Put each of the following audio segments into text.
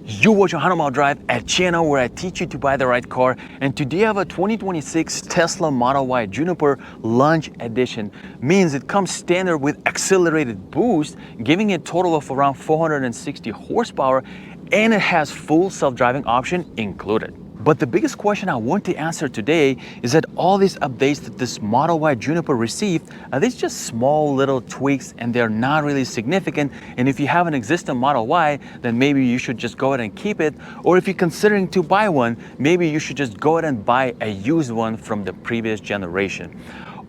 You watch 100 Mile Drive, a channel where I teach you to buy the right car, and today I have a 2026 Tesla Model Y Juniper Launch Edition. Means it comes standard with accelerated boost, giving it a total of around 460 horsepower, and it has full self-driving option included. But the biggest question I want to answer today is that all these updates that this Model Y Juniper received, are these just small little tweaks and they're not really significant? And if you have an existing Model Y, then maybe you should just go ahead and keep it. Or if you're considering to buy one, maybe you should just go ahead and buy a used one from the previous generation.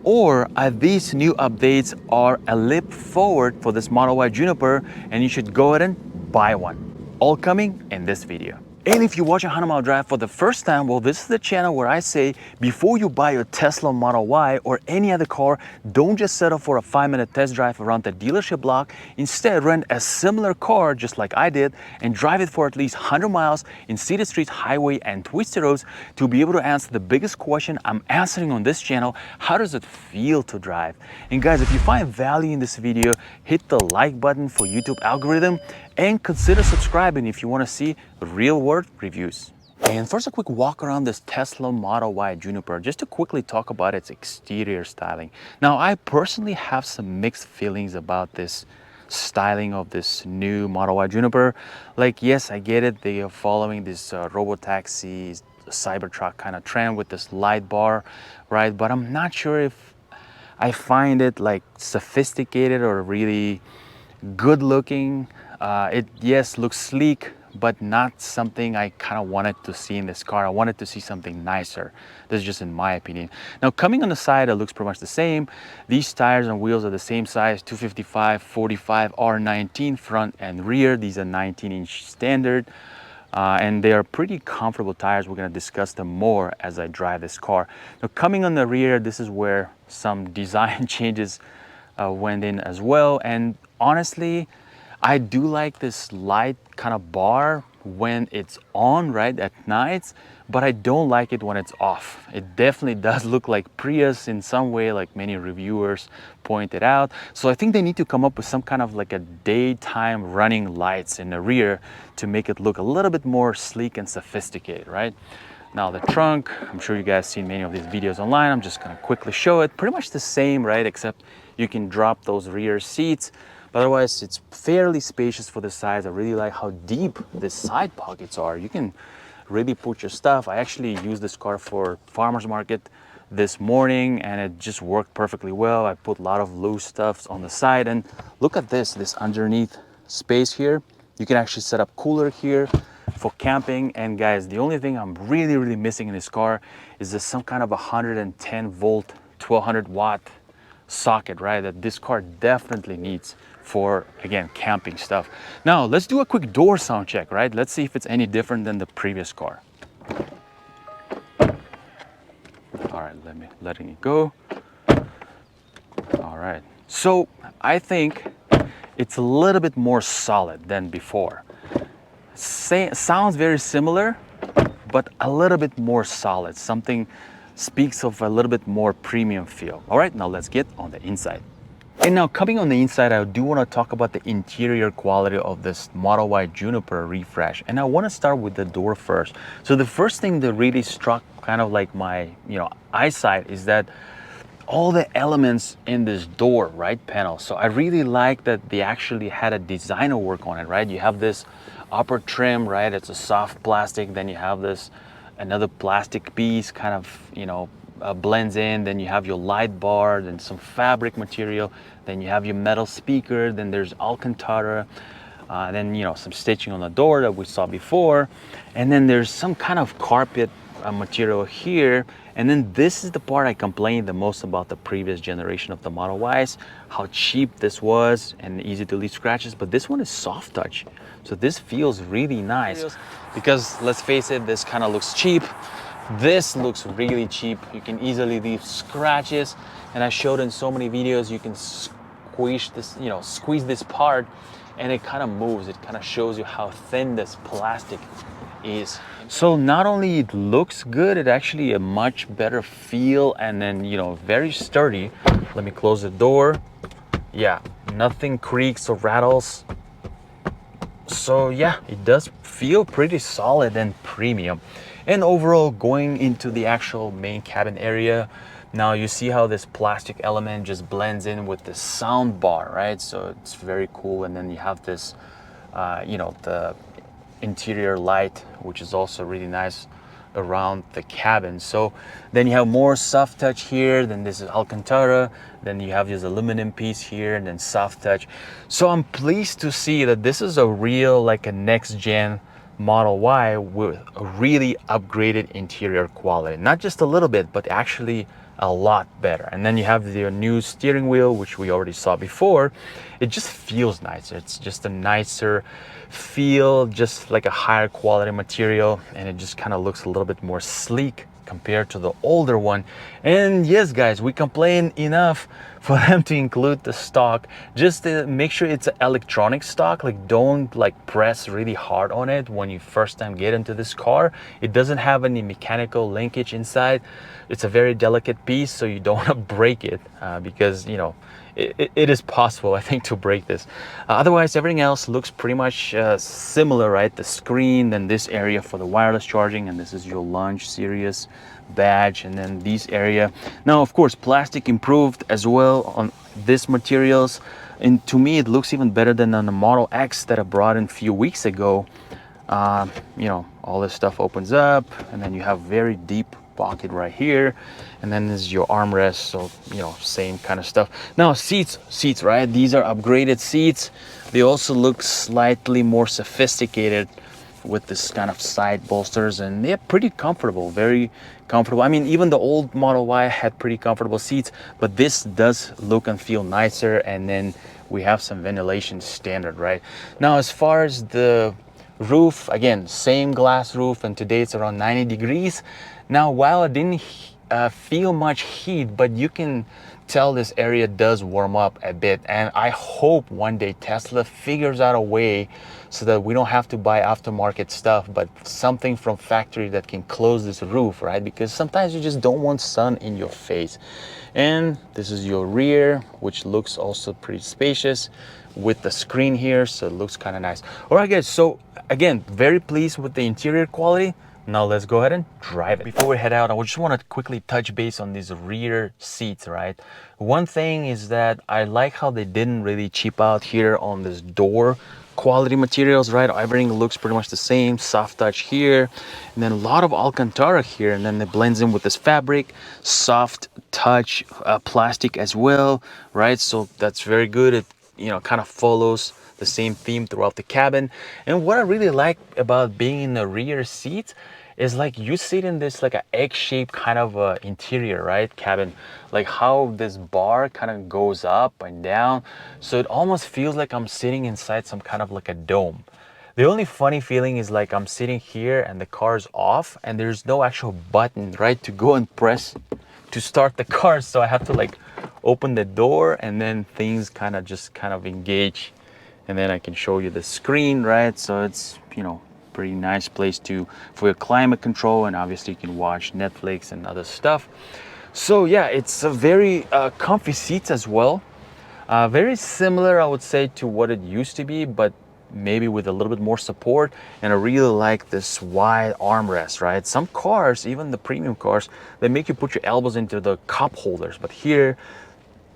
Or are these new updates are a leap forward for this Model Y Juniper and you should go ahead and buy one? All coming in this video. And if you're watching 100 Mile Drive for the first time, well, this is the channel where I say, before you buy your Tesla Model Y or any other car, don't just settle for a 5-minute test drive around the dealership block. Instead, rent a similar car, just like I did, and drive it for at least 100 miles in city streets, highway, and twisty roads to be able to answer the biggest question I'm answering on this channel: how does it feel to drive? And guys, if you find value in this video, hit the like button for YouTube algorithm, and consider subscribing if you want to see real-world reviews. And first, a quick walk around this Tesla Model Y Juniper, just to quickly talk about its exterior styling. Now, I personally have some mixed feelings about this styling of this new Model Y Juniper. Like, yes, I get it, they are following this robotaxi, Cybertruck kind of trend with this light bar, right? But I'm not sure if I find it like sophisticated or really good looking. It, yes, looks sleek, but not something I kind of wanted to see in this car. I wanted to see something nicer. This is just in my opinion. Now, coming on the side, it looks pretty much the same. These tires and wheels are the same size, 255, 45, R19 front and rear. These are 19-inch standard. And they are pretty comfortable tires. We're going to discuss them more as I drive this car. Now, coming on the rear, this is where some design changes went in as well. And honestly, I do like this light kind of bar when it's on, right, at nights, but I don't like it when it's off. It definitely does look like Prius in some way, like many reviewers pointed out. So I think they need to come up with some kind of like a daytime running lights in the rear to make it look a little bit more sleek and sophisticated, right? Now the trunk, I'm sure you guys seen many of these videos online. I'm just gonna quickly show it. Pretty much the same, right? Except you can drop those rear seats. But otherwise, it's fairly spacious for the size. I really like how deep the side pockets are. You can really put your stuff. I actually used this car for farmer's market this morning and it just worked perfectly well. I put a lot of loose stuff on the side, and look at this underneath space here. You can actually set up cooler here for camping. And guys, the only thing I'm really missing in this car is this some kind of 110 volt, 1200 watt socket, right? That this car definitely needs for, again, camping stuff. Now let's do a quick door sound check, right? Let's see if it's any different than the previous car. All right, letting it go. All right, so I think it's a little bit more solid than before. Sounds very similar, but a little bit more solid. Something speaks of a little bit more premium feel. All right, now let's get on the inside. And now coming on the inside, I do want to talk about the interior quality of this Model Y Juniper refresh. And I want to start with the door first. So the first thing that really struck kind of like my, eyesight is that all the elements in this door, right, panel. So I really like that they actually had a designer work on it, right? You have this upper trim, right? It's a soft plastic. Then you have this another plastic piece kind of, blends in. Then you have your light bar, then some fabric material, then you have your metal speaker, then there's Alcantara, then some stitching on the door that we saw before, and then there's some kind of carpet material here. And then this is the part I complained the most about the previous generation of the Model Ys, how cheap this was and easy to leave scratches. But this one is soft touch, so this feels really nice. Because let's face it, this kind of looks cheap. This looks really cheap. You can easily leave scratches, and I showed in so many videos you can squeeze this part and it kind of moves. It kind of shows you how thin this plastic is. So not only it looks good, it actually a much better feel, and then very sturdy. Let me close the door. Yeah, nothing creaks or rattles. So yeah, it does feel pretty solid and premium. And overall, going into the actual main cabin area, now you see how this plastic element just blends in with the sound bar, right? So it's very cool. And then you have this, you know, the interior light, which is also really nice around the cabin. So then you have more soft touch here, then this is Alcantara, then you have this aluminum piece here, and then soft touch. So I'm pleased to see that this is a real, like a next gen Model Y with a really upgraded interior quality. Not just a little bit, but actually a lot better. And then you have the new steering wheel, which we already saw before. It just feels nicer. It's just a nicer feel, just like a higher quality material, and it just kind of looks a little bit more sleek compared to the older one. And yes, guys, we complain enough for them to include the stock. Just to make sure it's an electronic stock. Like, don't like press really hard on it when you first time get into this car. It doesn't have any mechanical linkage inside. It's a very delicate piece, so you don't want to break it because, you know, it is possible, I think, to break this. Otherwise, everything else looks pretty much similar, right? The screen, then this area for the wireless charging, and this is your Launch Series badge, and then these area. Now, of course, plastic improved as well on this materials, and to me, it looks even better than on the Model X that I brought in a few weeks ago. You know, all this stuff opens up, and then you have very deep pocket right here, and then this is your armrest. So, you know, same kind of stuff. Now seats, right? These are upgraded seats. They also look slightly more sophisticated with this kind of side bolsters, and they're pretty comfortable, very comfortable. I mean, even the old Model Y had pretty comfortable seats, but this does look and feel nicer. And then we have some ventilation standard, right? Now, as far as the roof, again, same glass roof, and today it's around 90 degrees. Now, while I didn't feel much heat, but you can tell this area does warm up a bit. And I hope one day Tesla figures out a way so that we don't have to buy aftermarket stuff, but something from factory that can close this roof, right? Because sometimes you just don't want sun in your face. And this is your rear, which looks also pretty spacious with the screen here, so it looks kind of nice. All right, guys, so again, very pleased with the interior quality. Now let's go ahead and drive it. Before we head out, I just want to quickly touch base on these rear seats, right? One thing is that I like how they didn't really cheap out here on this door quality materials, right? Everything looks pretty much the same. Soft touch here, and then a lot of Alcantara here, and then it blends in with this fabric, soft touch plastic as well, right? So that's very good. It, you know, kind of follows the same theme throughout the cabin. And what I really like about being in the rear seat is like you sit in this like an egg-shaped kind of interior, right, cabin, like how this bar kind of goes up and down, so it almost feels like I'm sitting inside some kind of like a dome. The only funny feeling is like I'm sitting here and the car's off and there's no actual button, right, to go and press to start the car. So I have to like open the door and then things kind of engage, and then I can show you the screen, right? So it's, you know, pretty nice place for your climate control, and obviously you can watch Netflix and other stuff. So yeah, it's a very comfy seats as well. Very similar, I would say, to what it used to be, but maybe with a little bit more support. And I really like this wide armrest, right? Some cars, even the premium cars, they make you put your elbows into the cup holders, but here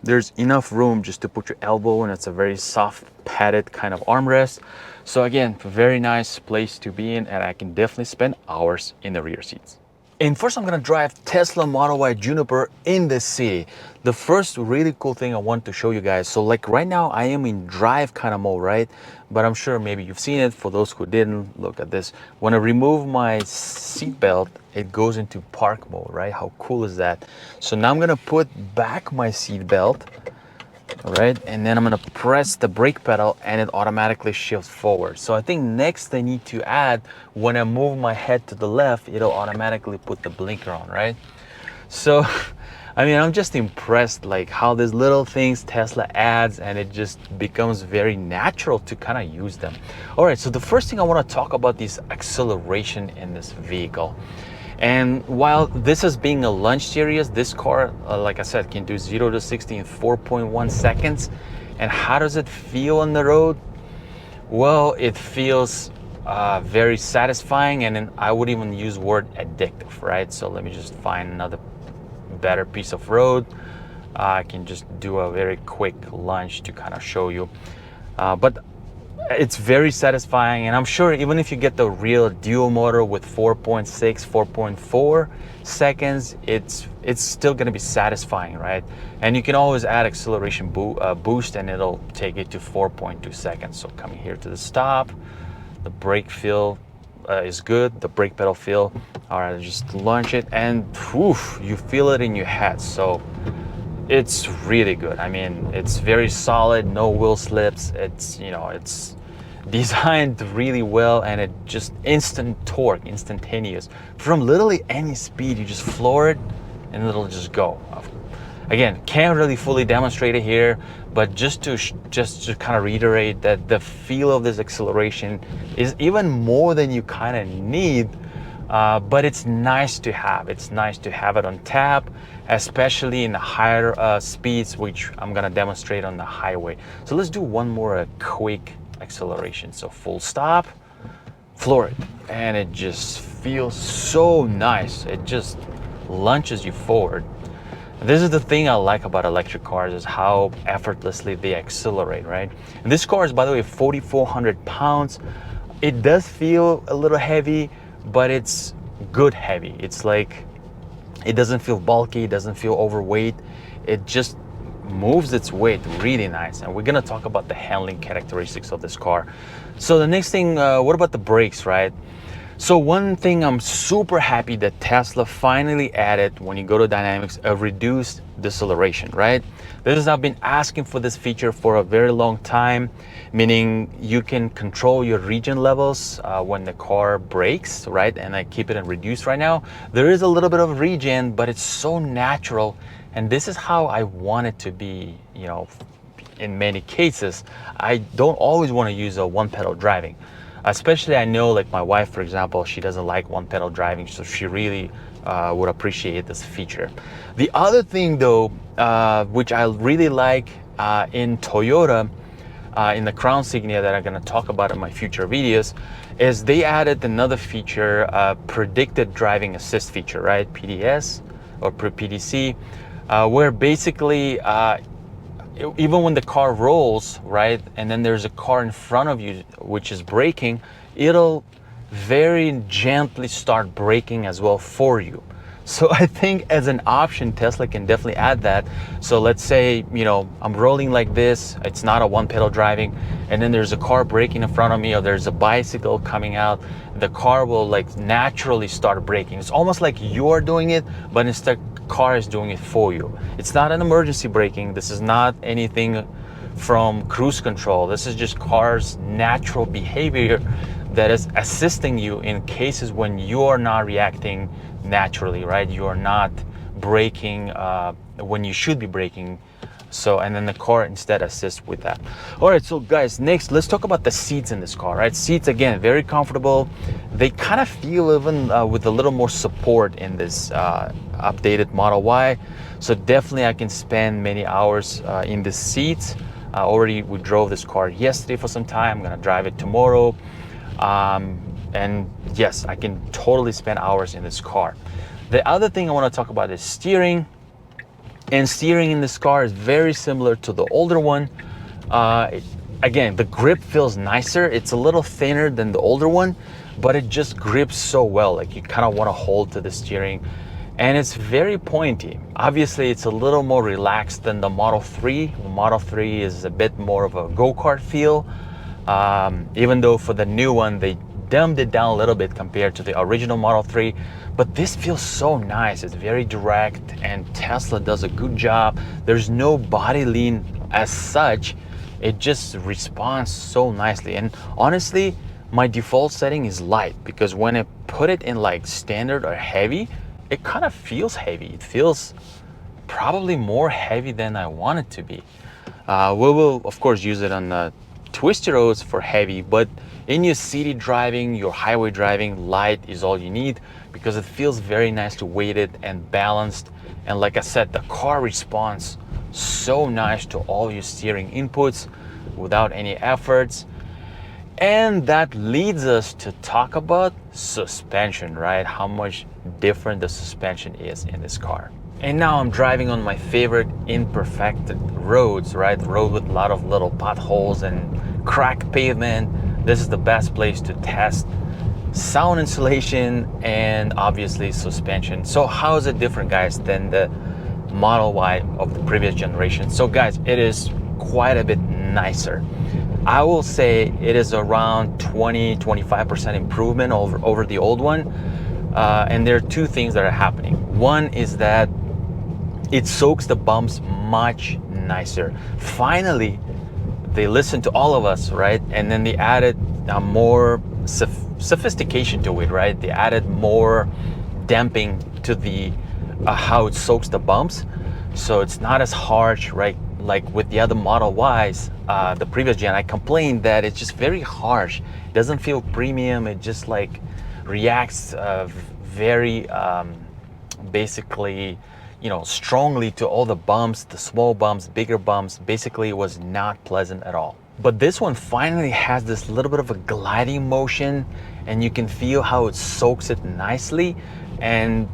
there's enough room just to put your elbow, and it's a very soft padded kind of armrest. So again, very nice place to be in, and I can definitely spend hours in the rear seats. And first I'm gonna drive Tesla Model Y Juniper in the city. The first really cool thing I want to show you guys, so like right now I am in drive kind of mode, right? But I'm sure maybe you've seen it. For those who didn't, look at this. When I remove my seat belt, it goes into park mode, right? How cool is that? So now I'm gonna put back my seat belt, all right, and then I'm gonna press the brake pedal and it automatically shifts forward. So I think next I need to add, when I move my head to the left, it'll automatically put the blinker on, right? So I mean, I'm just impressed like how these little things Tesla adds, and it just becomes very natural to kind of use them. All right, so the first thing I want to talk about is acceleration in this vehicle. And while this is being a Launch Series, this car, like I said, can do 0 to 60 in 4.1 seconds. And how does it feel on the road? Well, it feels very satisfying, and then I would even use word addictive, right? So let me just find another better piece of road. I can just do a very quick lunge to kind of show you. But it's very satisfying, and I'm sure even if you get the real dual motor with 4.6, 4.4 seconds, it's still going to be satisfying, right? And you can always add acceleration boost, and it'll take it to 4.2 seconds. So coming here to the stop, the brake feel is good, the brake pedal feel. All right, just launch it, and whew, you feel it in your head. So it's really good. I mean, it's very solid, no wheel slips. It's, you know, it's designed really well, and it just instant torque, instantaneous. From literally any speed, you just floor it and it'll just go. Again, can't really fully demonstrate it here, but just to kind of reiterate that the feel of this acceleration is even more than you kind of need. But it's nice to have. It's nice to have it on tap, especially in the higher speeds, which I'm gonna demonstrate on the highway. So let's do one more quick acceleration. So full stop, floor it, and it just feels so nice. It just launches you forward. This is the thing I like about electric cars, is how effortlessly they accelerate, right? And this car is, by the way, 4,400 pounds. It does feel a little heavy, but it's good heavy. It's like, it doesn't feel bulky, it doesn't feel overweight. It just moves its weight really nice. And we're gonna talk about the handling characteristics of this car. So the next thing, what about the brakes, right? So one thing I'm super happy that Tesla finally added when you go to dynamics, a reduced deceleration, right? This is, I've been asking for this feature for a very long time, meaning you can control your regen levels when the car brakes, right? And I keep it in reduced right now. There is a little bit of regen, but it's so natural. And this is how I want it to be, you know, in many cases. I don't always want to use a one pedal driving. Especially, I know, like my wife, for example, she doesn't like one pedal driving, so she really would appreciate this feature. The other thing though, which I really like in Toyota, in the Crown Signia that I'm gonna talk about in my future videos, is they added another feature, predicted driving assist feature, right? PDS or PDC, where basically, even when the car rolls, right, and then there's a car in front of you which is braking, it'll very gently start braking as well for you. So I think as an option, Tesla can definitely add that. So let's say, you know, I'm rolling like this, it's not a one pedal driving, and then there's a car braking in front of me, or there's a bicycle coming out, the car will like naturally start braking. It's almost like you're doing it, but instead car is doing it for you. It's not an emergency braking. This is not anything from cruise control. This is just car's natural behavior that is assisting you in cases when you're not reacting naturally, right? You're not braking when you should be braking. So, and then the car instead assists with that. All right, so guys, next, let's talk about the seats in this car, right? Seats, again, very comfortable. They kind of feel even with a little more support in this updated Model Y. So definitely I can spend many hours in the seats. Already we drove this car yesterday for some time. I'm gonna drive it tomorrow. And yes, I can totally spend hours in this car. The other thing I wanna talk about is steering. And steering in this car is very similar to the older one. Again, the grip feels nicer. It's a little thinner than the older one, but it just grips so well. Like you kind of want to hold to the steering, and it's very pointy. Obviously, it's a little more relaxed than the Model 3. The Model 3 is a bit more of a go-kart feel, even though for the new one, they dumbed it down a little bit compared to the original Model 3. But this feels so nice. It's very direct, and Tesla does a good job. There's no body lean as such. It just responds so nicely. And honestly, my default setting is light, because when I put it in like standard or heavy, it kind of feels heavy. It feels probably more heavy than I want it to be. We will, of course, use it on the twisty roads for heavy, but in your city driving, your highway driving, light is all you need, because it feels very nice to weighted and balanced. And like I said, the car responds so nice to all your steering inputs without any efforts. And that leads us to talk about suspension, right? How much different the suspension is in this car. And now I'm driving on my favorite imperfected roads, right? Road with a lot of little potholes and cracked pavement. This is the best place to test sound insulation and obviously suspension. So how is it different, guys, than the Model Y of the previous generation? So guys, it is quite a bit nicer. I will say it is around 20-25% improvement over the old one. And there are two things that are happening. One is that it soaks the bumps much nicer. Finally, they listened to all of us, right? And then they added more sophistication to it, right? They added more damping to the how it soaks the bumps, so it's not as harsh, right? Like with the other Model Ys, the previous gen, I complained that it's just very harsh. It doesn't feel premium. It just like reacts very basically, you know, strongly to all the bumps, the small bumps, bigger bumps. Basically, it was not pleasant at all. But this one finally has this little bit of a gliding motion, and you can feel how it soaks it nicely, and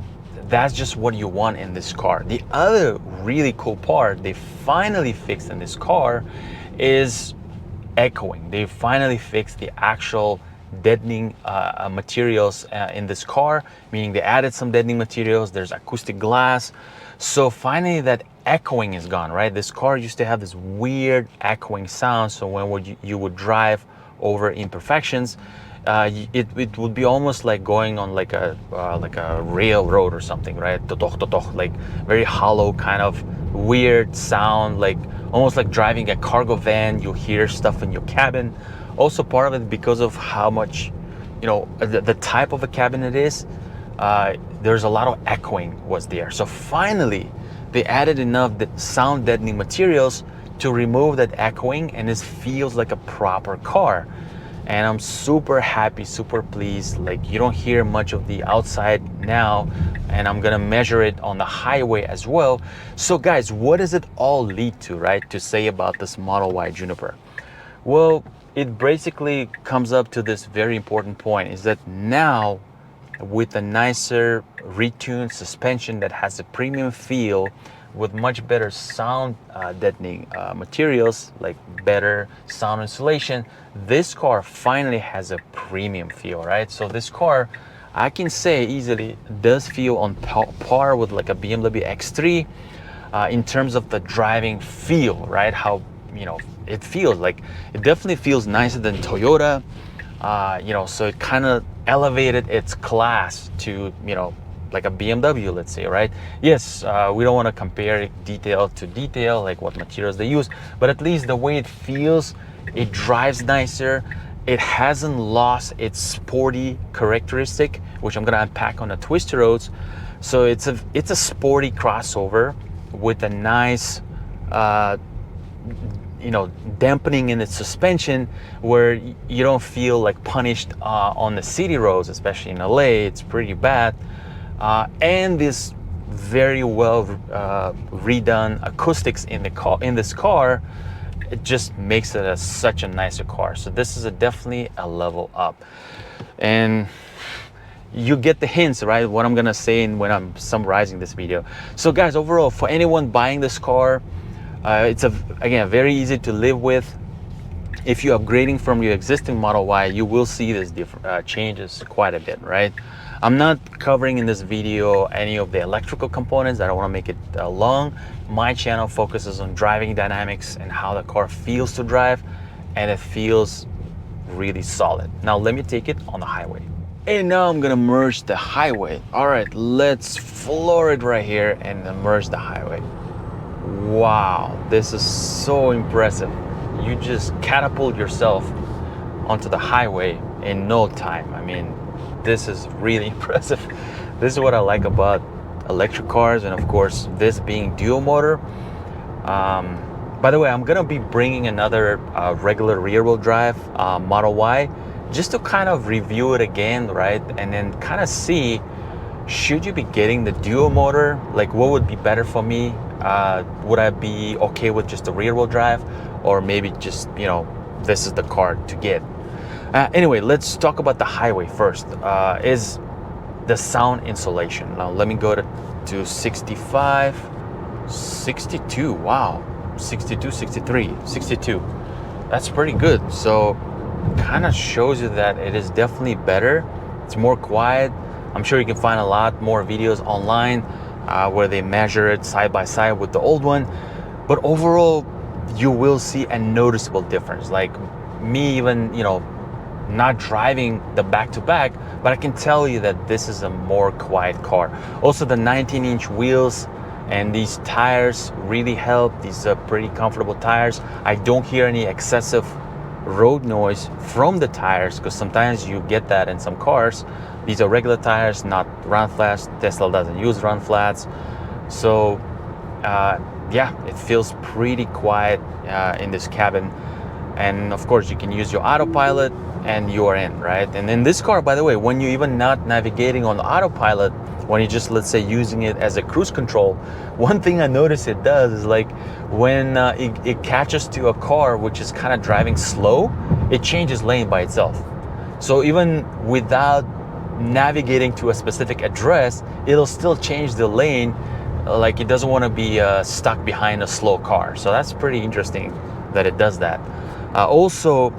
that's just what you want in this car. The other really cool part they finally fixed in this car is echoing. They finally fixed the actual deadening materials in this car, meaning they added some deadening materials. There's acoustic glass. So finally that echoing is gone, right? This car used to have this weird echoing sound. So when you would drive over imperfections, it would be almost like going on like a railroad or something, right? Totoch, totoch, like very hollow kind of weird sound, like almost like driving a cargo van. You hear stuff in your cabin. Also part of it because of how much, you know, the type of a cabin it is, there's a lot of echoing was there. So finally they added enough sound deadening materials to remove that echoing, and this feels like a proper car. And I'm super happy, super pleased. Like, you don't hear much of the outside now, and I'm gonna measure it on the highway as well. So guys, what does it all lead to, right? To say about this Model Y Juniper? Well, it basically comes up to this very important point, is that now with a nicer retuned suspension that has a premium feel with much better sound deadening materials, like better sound insulation, this car finally has a premium feel, right? So this car, I can say easily, does feel on par with like a BMW X3 in terms of the driving feel, right? How, you know, it feels like, it definitely feels nicer than Toyota. You know, so it kind of elevated its class to, you know, like a BMW, let's say, right? Yes, we don't want to compare detail to detail, like what materials they use, but at least the way it feels, it drives nicer. It hasn't lost its sporty characteristic, which I'm gonna unpack on the Twisty roads. So it's a sporty crossover with a nice, you know, dampening in its suspension, where you don't feel like punished on the city roads, especially in LA. It's pretty bad. And this very well redone acoustics in this car, it just makes it such a nicer car. So this is definitely a level up, and you get the hints, right? What I'm gonna say when I'm summarizing this video. So guys, overall, for anyone buying this car, it's again very easy to live with. If you're upgrading from your existing Model Y, you will see this changes quite a bit, right? I'm not covering in this video any of the electrical components. I don't want to make it long. My channel focuses on driving dynamics and how the car feels to drive, and it feels really solid. Now let me take it on the highway. And now I'm gonna merge the highway. All right, let's floor it right here and merge the highway. Wow, this is so impressive. You just catapult yourself onto the highway in no time. I mean, this is really impressive. This is what I like about electric cars, and of course this being dual motor. By the way, I'm gonna be bringing another regular rear wheel drive Model Y, just to kind of review it again, right? And then kind of see, should you be getting the dual motor? Like, what would be better for me? Would I be okay with just a rear wheel drive, or maybe just, you know, this is the car to get? Anyway, let's talk about the highway first. Is the sound insulation. Now let me go to 65, 62. Wow, 62, 63, 62. That's pretty good. So kind of shows you that it is definitely better. It's more quiet. I'm sure you can find a lot more videos online where they measure it side by side with the old one. But overall, you will see a noticeable difference. Like me, even, you know, not driving the back-to-back, but I can tell you that this is a more quiet car. Also, the 19-inch wheels and these tires really help. These are pretty comfortable tires. I don't hear any excessive road noise from the tires, because sometimes you get that in some cars. These are regular tires, not run flats. Tesla doesn't use run flats. So yeah, it feels pretty quiet in this cabin. And of course, you can use your autopilot and you're in, right? And in this car, by the way, when you're even not navigating on the autopilot, when you're just, let's say, using it as a cruise control, one thing I notice it does is, like, when it catches to a car which is kind of driving slow, it changes lane by itself. So even without navigating to a specific address, it'll still change the lane. Like, it doesn't want to be stuck behind a slow car. So that's pretty interesting that it does that. Also,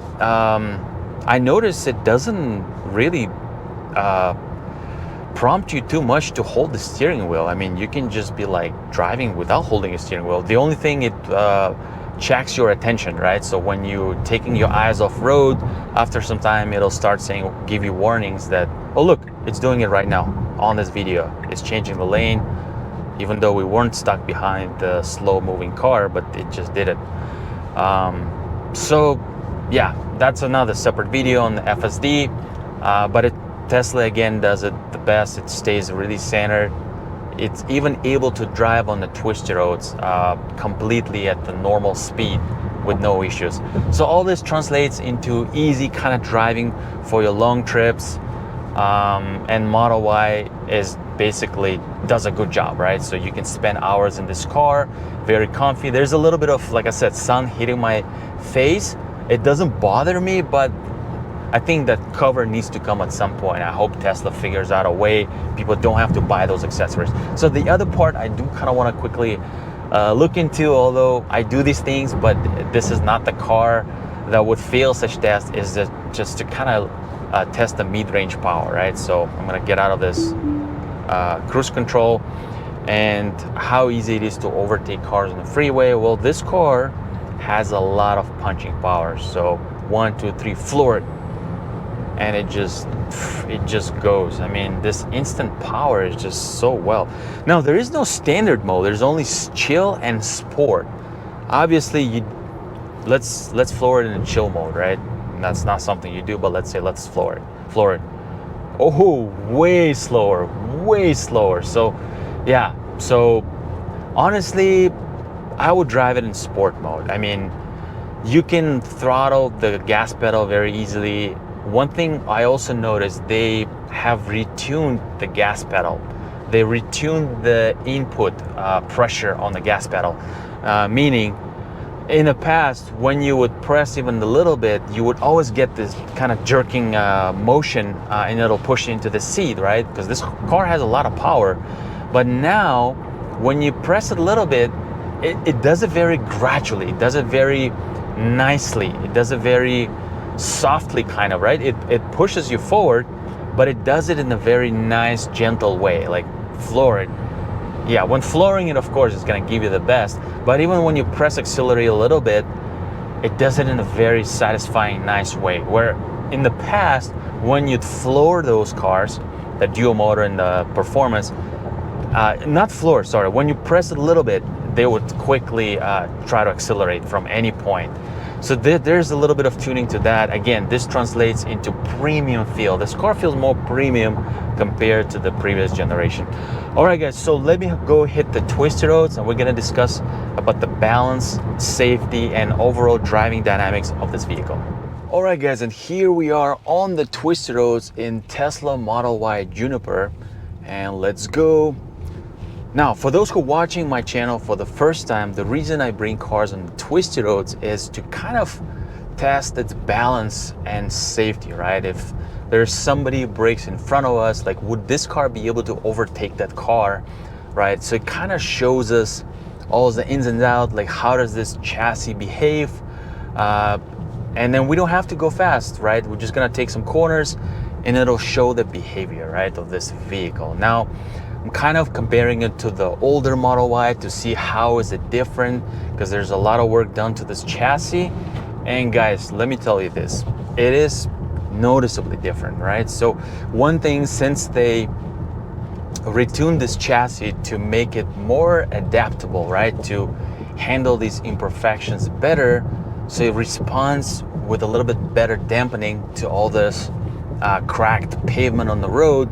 I noticed it doesn't really prompt you too much to hold the steering wheel. I mean, you can just be like driving without holding a steering wheel. The only thing, it checks your attention, right? So when you're taking your eyes off road, after some time, it'll start saying, give you warnings that, oh look, it's doing it right now on this video. It's changing the lane, even though we weren't stuck behind the slow moving car, but it just did it. So yeah, that's another separate video on the FSD, but Tesla again does it the best. It stays really centered. It's even able to drive on the twisty roads completely at the normal speed with no issues. So all this translates into easy kind of driving for your long trips, and Model Y is basically does a good job, right? So you can spend hours in this car, very comfy. There's a little bit of, like I said, sun hitting my face. It doesn't bother me, but I think that cover needs to come at some point. I hope Tesla figures out a way people don't have to buy those accessories. So the other part I do kind of want to quickly look into, although I do these things, but this is not the car that would fail such tests, is just to kind of test the mid-range power, right? So I'm gonna get out of this cruise control and how easy it is to overtake cars on the freeway. Well, this car has a lot of punching power. So 1, 2, 3, floor it, and it just goes. I mean, this instant power is just so well. Now, there is no standard mode. There's only chill and sport. Obviously, let's floor it in chill mode, right? And that's not something you do, but let's say let's floor it. Oh, way slower. So yeah, so honestly, I would drive it in sport mode. I mean, you can throttle the gas pedal very easily. One thing I also noticed, they have retuned the gas pedal. They retuned the input pressure on the gas pedal, meaning in the past, when you would press even a little bit, you would always get this kind of jerking motion, and it'll push you into the seat, right? Because this car has a lot of power. But now, when you press it a little bit, it does it very gradually. It does it very nicely. It does it very softly, kind of, right? It pushes you forward, but it does it in a very nice, gentle way, like floor it. Yeah, when flooring it, of course, it's gonna give you the best, but even when you press accelerate a little bit, it does it in a very satisfying, nice way. Where in the past, when you'd floor those cars, the dual motor and the performance, when you press it a little bit, they would quickly try to accelerate from any point. So there's a little bit of tuning to that. Again, this translates into premium feel. This car feels more premium compared to the previous generation. All right, guys, so let me go hit the twisty roads, and we're gonna discuss about the balance, safety, and overall driving dynamics of this vehicle. All right, guys, and here we are on the twisty roads in Tesla Model Y Juniper, and let's go. Now, for those who are watching my channel for the first time, the reason I bring cars on the twisty roads is to kind of test its balance and safety, right? If there's somebody who breaks in front of us, like would this car be able to overtake that car, right? So it kind of shows us all the ins and outs, like how does this chassis behave? And then we don't have to go fast, right? We're just gonna take some corners and it'll show the behavior, right, of this vehicle. Now, I'm kind of comparing it to the older Model Y to see how is it different, because there's a lot of work done to this chassis. And guys, let me tell you this, it is noticeably different, right? So one thing, since they retuned this chassis to make it more adaptable, right, to handle these imperfections better, so it responds with a little bit better dampening to all this cracked pavement on the road,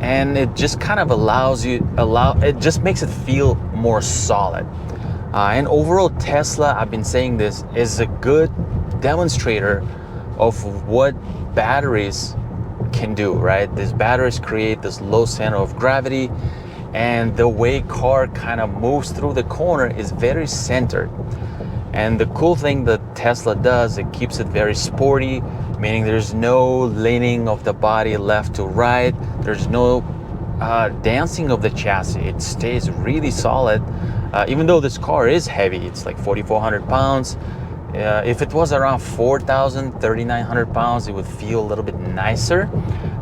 and it just kind of it just makes it feel more solid. And overall, Tesla, I've been saying this, is a good demonstrator of what batteries can do, right? These batteries create this low center of gravity, and the way car kind of moves through the corner is very centered. And the cool thing that Tesla does, it keeps it very sporty, meaning there's no leaning of the body left to right. There's no dancing of the chassis. It stays really solid. Even though this car is heavy, it's like 4,400 pounds. If it was around 4,000, 3,900 pounds, it would feel a little bit nicer.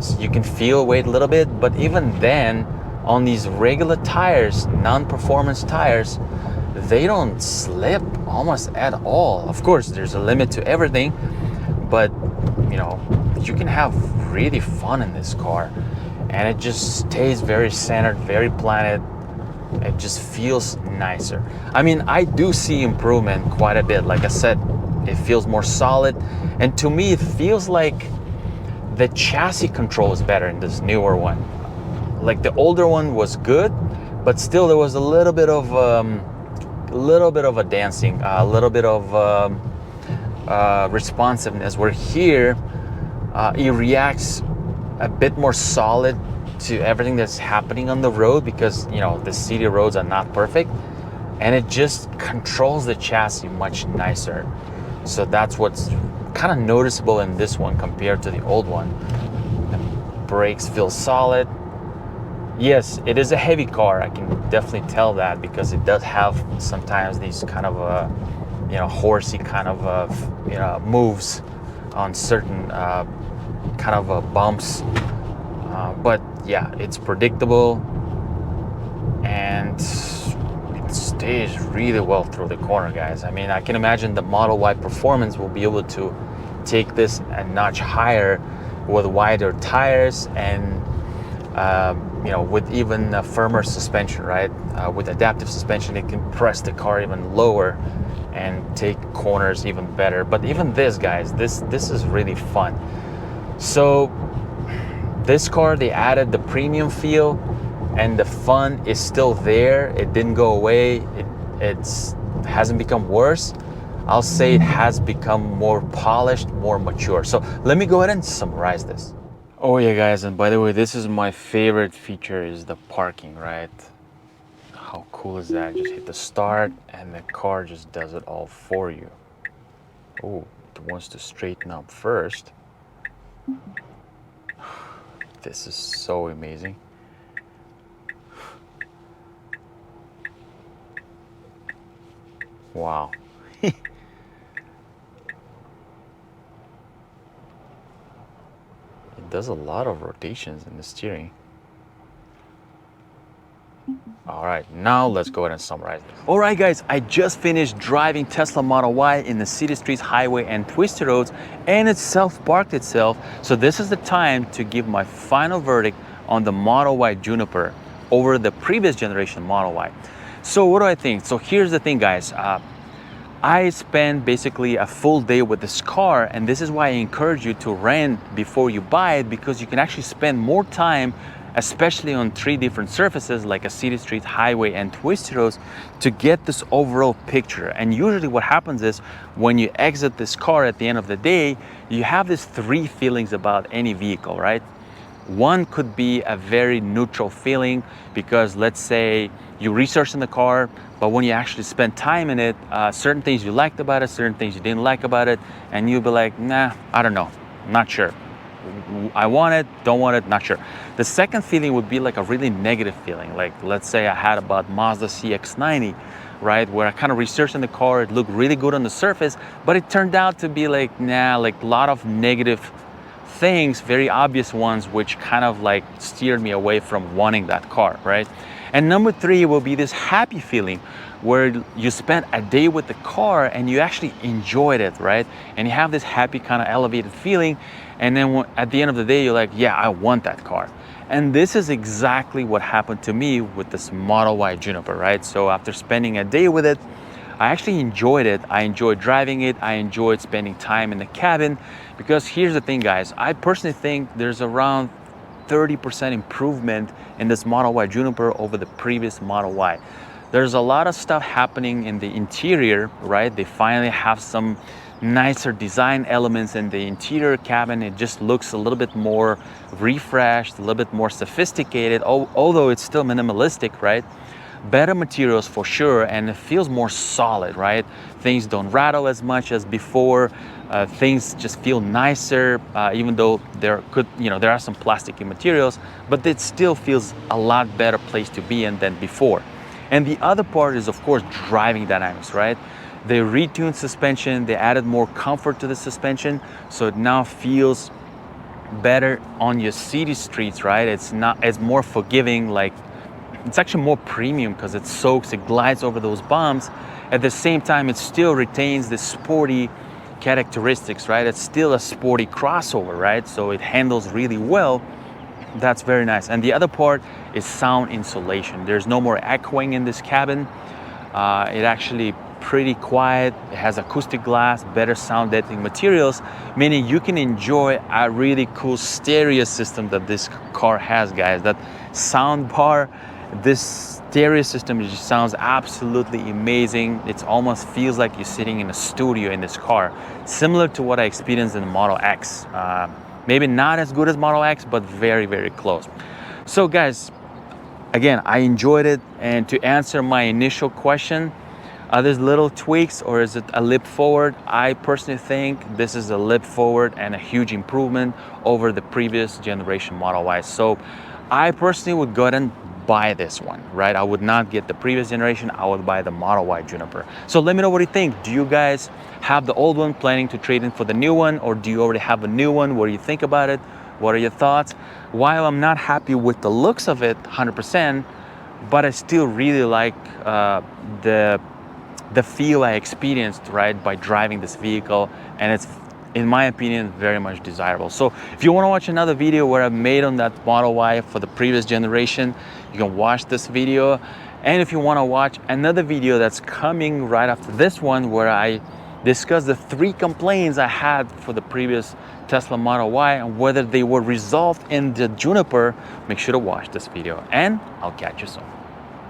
So you can feel weight a little bit, but even then, on these regular tires, non-performance tires, they don't slip almost at all. Of course, there's a limit to everything, but you know, you can have really fun in this car, and it just stays very centered, very planted. It just feels nicer. I mean, I do see improvement quite a bit. Like I said, it feels more solid, and to me, it feels like the chassis control is better in this newer one. Like the older one was good, but still there was a little bit of a dancing, a little bit of responsiveness, where here it reacts a bit more solid to everything that's happening on the road, because you know the city roads are not perfect, and it just controls the chassis much nicer. So that's what's kind of noticeable in this one compared to the old one. The brakes feel solid. Yes, it is a heavy car. I can definitely tell that, because it does have sometimes these kind of horsey kind of moves on certain kind of bumps. But yeah, it's predictable, and it stays really well through the corner, guys. I mean, I can imagine the Model Y Performance will be able to take this a notch higher with wider tires and with even a firmer suspension, right? With adaptive suspension, it can press the car even lower and take corners even better. But even this, guys, this is really fun. So this car, they added the premium feel, and the fun is still there. It didn't go away. It hasn't become worse. I'll say it has become more polished, more mature. So let me go ahead and summarize this. Oh yeah, guys, and by the way, this is my favorite feature, is the parking, right? How cool is that? Just hit the start and the car just does it all for you. Oh, it wants to straighten up first. This is so amazing. Wow. It does a lot of rotations in the steering. All right, now let's go ahead and summarize this. All right, guys, I just finished driving Tesla Model Y in the city streets, highway, and twisty roads, and it self-parked itself. So this is the time to give my final verdict on the Model Y Juniper over the previous generation Model Y. So what do I think? So here's the thing, guys. I spent basically a full day with this car, and this is why I encourage you to rent before you buy it, because you can actually spend more time, especially on 3 different surfaces like a city street, highway, and twisty roads, to get this overall picture. And usually what happens is when you exit this car at the end of the day, you have these 3 feelings about any vehicle, right? One could be a very neutral feeling, because let's say you research in the car, but when you actually spend time in it, certain things you liked about it, certain things you didn't like about it, and you'll be like, nah, I don't know, not sure. I want it, don't want it, not sure. The second feeling would be like a really negative feeling. Like, let's say I had about Mazda CX-90, right? Where I kind of researched in the car, it looked really good on the surface, but it turned out to be like, nah, like a lot of negative things, very obvious ones, which kind of like steered me away from wanting that car, right? And number three will be this happy feeling where you spent a day with the car and you actually enjoyed it, right? And you have this happy kind of elevated feeling. And then at the end of the day, you're like, yeah, I want that car. And this is exactly what happened to me with this Model Y Juniper, right? So after spending a day with it, I actually enjoyed it. I enjoyed driving it. I enjoyed spending time in the cabin, because here's the thing, guys. I personally think there's around 30% improvement in this Model Y Juniper over the previous Model Y. There's a lot of stuff happening in the interior, right? They finally have some nicer design elements in the interior cabin. It just looks a little bit more refreshed, a little bit more sophisticated, although it's still minimalistic, right? Better materials for sure, and it feels more solid, right? Things don't rattle as much as before. Things just feel nicer, even though there are some plasticky materials, but it still feels a lot better place to be in than before. And the other part is, of course, driving dynamics, right? They retuned suspension, they added more comfort to the suspension, so it now feels better on your city streets, right? It's more forgiving, like it's actually more premium because it soaks, it glides over those bumps. At the same time, it still retains the sporty characteristics, right? It's still a sporty crossover, right? So it handles really well. That's very nice. And the other part is sound insulation. There's no more echoing in this cabin. It actually pretty quiet. It has acoustic glass, better sound deadening materials, meaning you can enjoy a really cool stereo system that this car has, guys. That sound bar, this stereo system just sounds absolutely amazing. It almost feels like you're sitting in a studio in this car, similar to what I experienced in the Model X. Maybe not as good as Model X, but very, very close. So guys, again, I enjoyed it. And to answer my initial question, are there little tweaks or is it a leap forward? I personally think this is a leap forward and a huge improvement over the previous generation Model Y. So I personally would go ahead and buy this one, right? I would not get the previous generation. I would buy the Model Y Juniper. So let me know what you think. Do you guys have the old one, planning to trade in for the new one, or do you already have a new one? What do you think about it? What are your thoughts? While I'm not happy with the looks of it 100%, but I still really like the feel I experienced, right, by driving this vehicle, and it's, in my opinion, very much desirable. So if you want to watch another video where I made on that Model Y for the previous generation, you can watch this video. And if you want to watch another video that's coming right after this one, where I discuss the 3 complaints I had for the previous Tesla Model Y and whether they were resolved in the Juniper, make sure to watch this video, and I'll catch you soon.